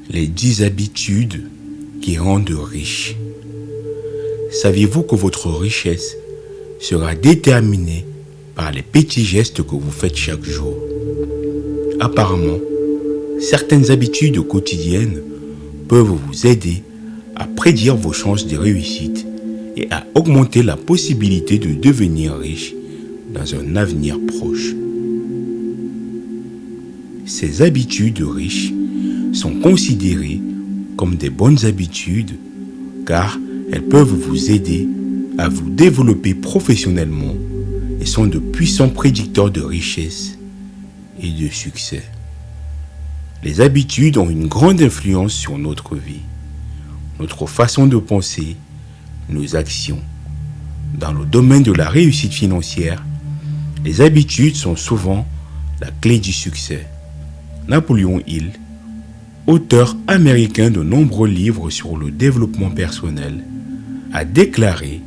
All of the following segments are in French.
Les 10 habitudes qui rendent riche. Saviez-vous que votre richesse sera déterminée par les petits gestes que vous faites chaque jour? Apparemment, certaines habitudes quotidiennes peuvent vous aider à prédire vos chances de réussite et à augmenter la possibilité de devenir riche dans un avenir proche. Ces habitudes riches sont considérées comme des bonnes habitudes car elles peuvent vous aider à vous développer professionnellement et sont de puissants prédicteurs de richesse et de succès. Les habitudes ont une grande influence sur notre vie, notre façon de penser, nos actions. Dans le domaine de la réussite financière, les habitudes sont souvent la clé du succès. Napoléon Hill, auteur américain de nombreux livres sur le développement personnel, a déclaré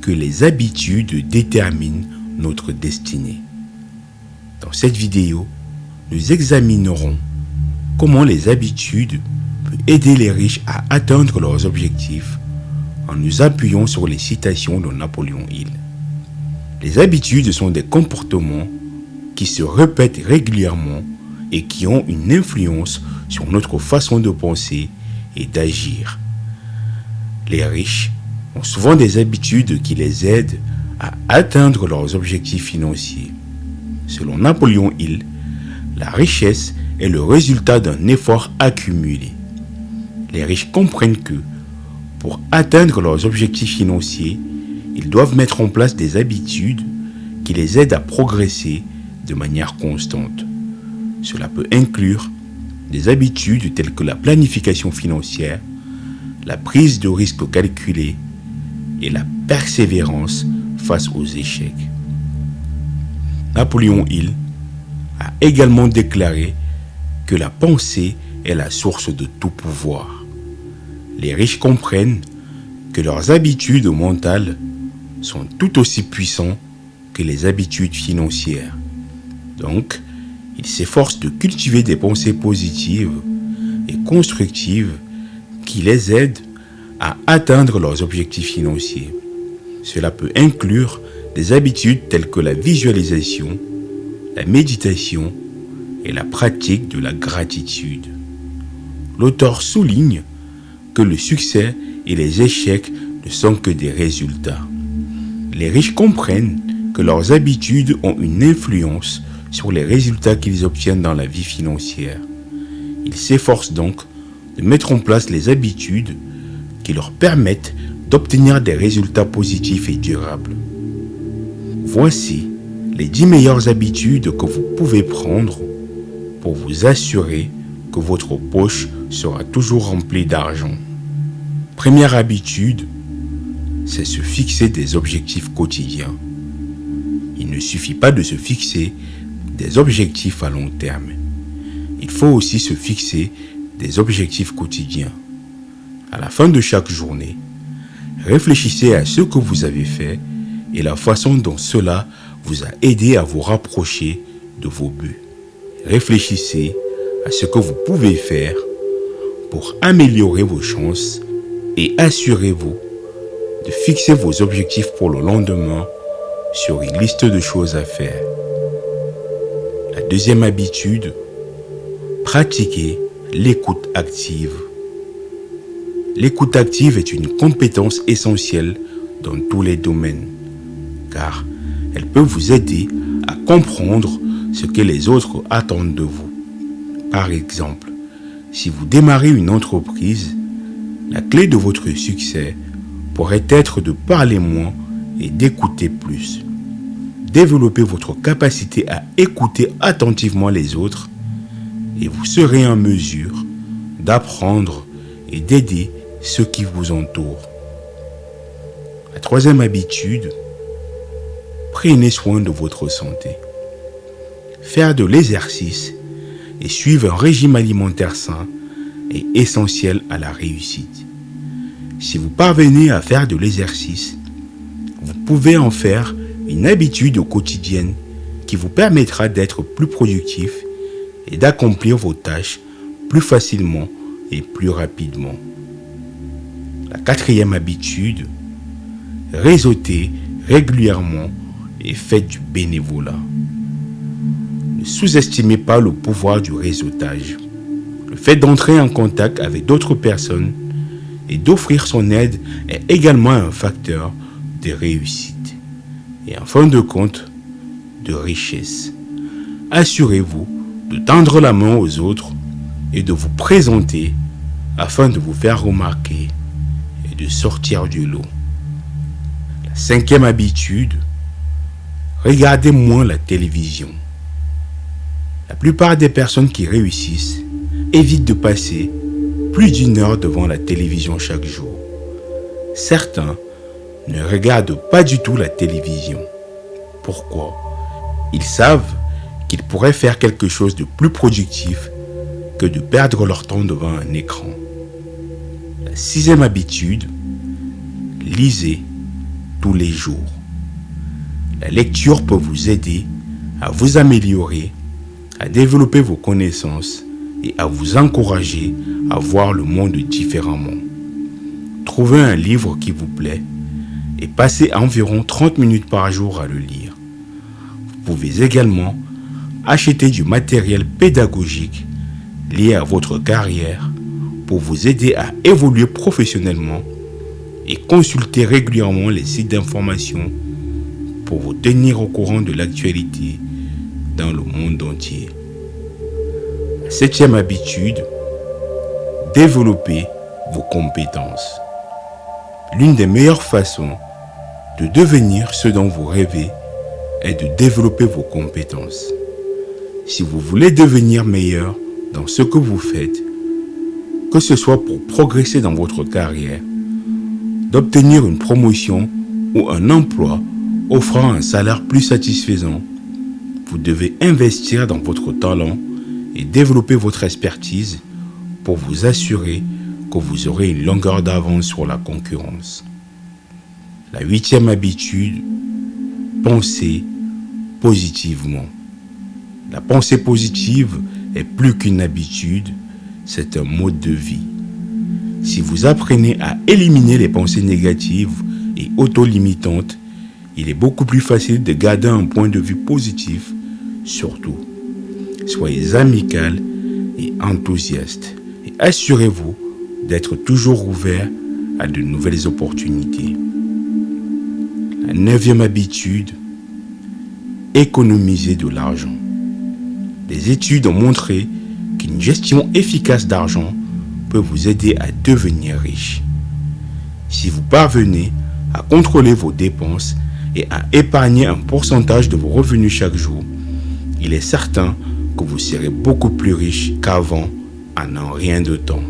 que les habitudes déterminent notre destinée. Dans cette vidéo, nous examinerons comment les habitudes peuvent aider les riches à atteindre leurs objectifs en nous appuyant sur les citations de Napoléon Hill. Les habitudes sont des comportements qui se répètent régulièrement et qui ont une influence sur notre façon de penser et d'agir. Les riches ont souvent des habitudes qui les aident à atteindre leurs objectifs financiers. Selon Napoléon Hill, la richesse est le résultat d'un effort accumulé. Les riches comprennent que, pour atteindre leurs objectifs financiers, ils doivent mettre en place des habitudes qui les aident à progresser de manière constante. Cela peut inclure des habitudes telles que la planification financière, la prise de risques calculés et la persévérance face aux échecs. Napoléon Hill a également déclaré que la pensée est la source de tout pouvoir. Les riches comprennent que leurs habitudes mentales sont tout aussi puissantes que les habitudes financières. Donc, ils s'efforcent de cultiver des pensées positives et constructives qui les aident à atteindre leurs objectifs financiers. Cela peut inclure des habitudes telles que la visualisation, la méditation et la pratique de la gratitude. L'auteur souligne que le succès et les échecs ne sont que des résultats. Les riches comprennent que leurs habitudes ont une influence sur les résultats qu'ils obtiennent dans la vie financière. Ils s'efforcent donc de mettre en place les habitudes qui leur permettent d'obtenir des résultats positifs et durables. Voici les 10 meilleures habitudes que vous pouvez prendre pour vous assurer que votre poche sera toujours remplie d'argent. Première habitude, c'est se fixer des objectifs quotidiens. Il ne suffit pas de se fixer des objectifs à long terme. Il faut aussi se fixer des objectifs quotidiens. À la fin de chaque journée, réfléchissez à ce que vous avez fait et la façon dont cela vous a aidé à vous rapprocher de vos buts. Réfléchissez à ce que vous pouvez faire pour améliorer vos chances et assurez-vous de fixer vos objectifs pour le lendemain sur une liste de choses à faire. La deuxième habitude, pratiquez l'écoute active. L'écoute active est une compétence essentielle dans tous les domaines, car elle peut vous aider à comprendre ce que les autres attendent de vous. Par exemple, si vous démarrez une entreprise, la clé de votre succès pourrait être de parler moins et d'écouter plus. Développez votre capacité à écouter attentivement les autres et vous serez en mesure d'apprendre et d'aider ceux qui vous entourent. La troisième habitude, prenez soin de votre santé. Faire de l'exercice et suivre un régime alimentaire sain est essentiel à la réussite. Si vous parvenez à faire de l'exercice, vous pouvez en faire une habitude quotidienne qui vous permettra d'être plus productif et d'accomplir vos tâches plus facilement et plus rapidement. La quatrième habitude, réseautez régulièrement et faites du bénévolat. Ne sous-estimez pas le pouvoir du réseautage. Le fait d'entrer en contact avec d'autres personnes et d'offrir son aide est également un facteur de réussite et en fin de compte, de richesse. Assurez-vous de tendre la main aux autres et de vous présenter afin de vous faire remarquer et de sortir du lot. La cinquième habitude, regardez moins la télévision. La plupart des personnes qui réussissent évitent de passer plus d'1 heure devant la télévision chaque jour. Certains ne regardent pas du tout la télévision. Pourquoi? Ils savent qu'ils pourraient faire quelque chose de plus productif que de perdre leur temps devant un écran. La sixième habitude, lisez tous les jours. La lecture peut vous aider à vous améliorer, à développer vos connaissances et à vous encourager à voir le monde différemment. Trouvez un livre qui vous plaît et passez environ 30 minutes par jour à le lire. Vous pouvez également acheter du matériel pédagogique lié à votre carrière pour vous aider à évoluer professionnellement et consulter régulièrement les sites d'information pour vous tenir au courant de l'actualité dans le monde entier. La septième habitude, développer vos compétences. L'une des meilleures façons de devenir ce dont vous rêvez est de développer vos compétences. Si vous voulez devenir meilleur dans ce que vous faites, que ce soit pour progresser dans votre carrière, d'obtenir une promotion ou un emploi offrant un salaire plus satisfaisant, vous devez investir dans votre talent et développer votre expertise pour vous assurer que vous aurez une longueur d'avance sur la concurrence. La huitième habitude, pensez positivement. La pensée positive est plus qu'une habitude, c'est un mode de vie. Si vous apprenez à éliminer les pensées négatives et auto-limitantes, il est beaucoup plus facile de garder un point de vue positif. Surtout, soyez amical et enthousiaste et assurez-vous d'être toujours ouvert à de nouvelles opportunités. La neuvième habitude, économiser de l'argent. Les études ont montré qu'une gestion efficace d'argent peut vous aider à devenir riche. Si vous parvenez à contrôler vos dépenses et à épargner un pourcentage de vos revenus chaque jour, il est certain que vous serez beaucoup plus riche qu'avant en un rien de temps.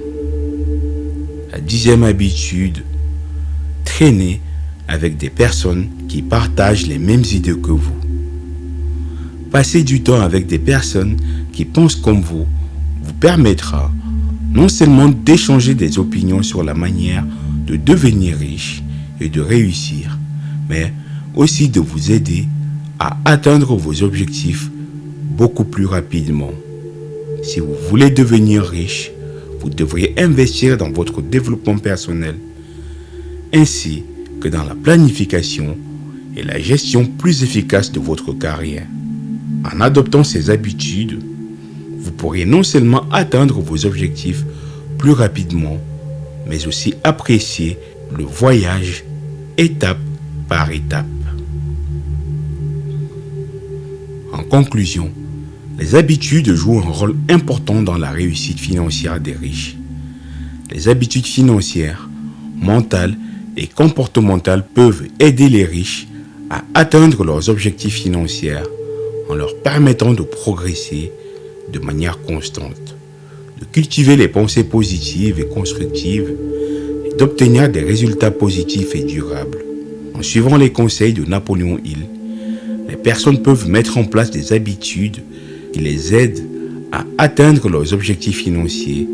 La dixième habitude, traîner avec des personnes qui partagent les mêmes idées que vous. Passer du temps avec des personnes qui pensent comme vous permettra non seulement d'échanger des opinions sur la manière de devenir riche et de réussir, mais aussi de vous aider à atteindre vos objectifs beaucoup plus rapidement. Si vous voulez devenir riche, vous devriez investir dans votre développement personnel, ainsi que dans la planification et la gestion plus efficace de votre carrière. En adoptant ces habitudes, vous pourrez non seulement atteindre vos objectifs plus rapidement, mais aussi apprécier le voyage étape par étape. En conclusion, les habitudes jouent un rôle important dans la réussite financière des riches. Les habitudes financières, mentales et comportementales peuvent aider les riches à atteindre leurs objectifs financiers en leur permettant de progresser de manière constante, de cultiver les pensées positives et constructives et d'obtenir des résultats positifs et durables. En suivant les conseils de Napoléon Hill, les personnes peuvent mettre en place des habitudes qui les aident à atteindre leurs objectifs financiers,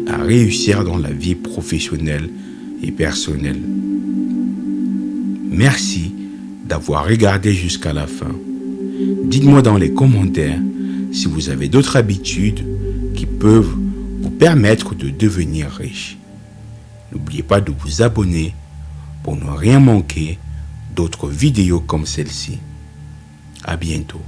à réussir dans la vie professionnelle et personnelle. Merci d'avoir regardé jusqu'à la fin. Dites-moi dans les commentaires si vous avez d'autres habitudes qui peuvent vous permettre de devenir riche. N'oubliez pas de vous abonner pour ne rien manquer d'autres vidéos comme celle-ci. À bientôt.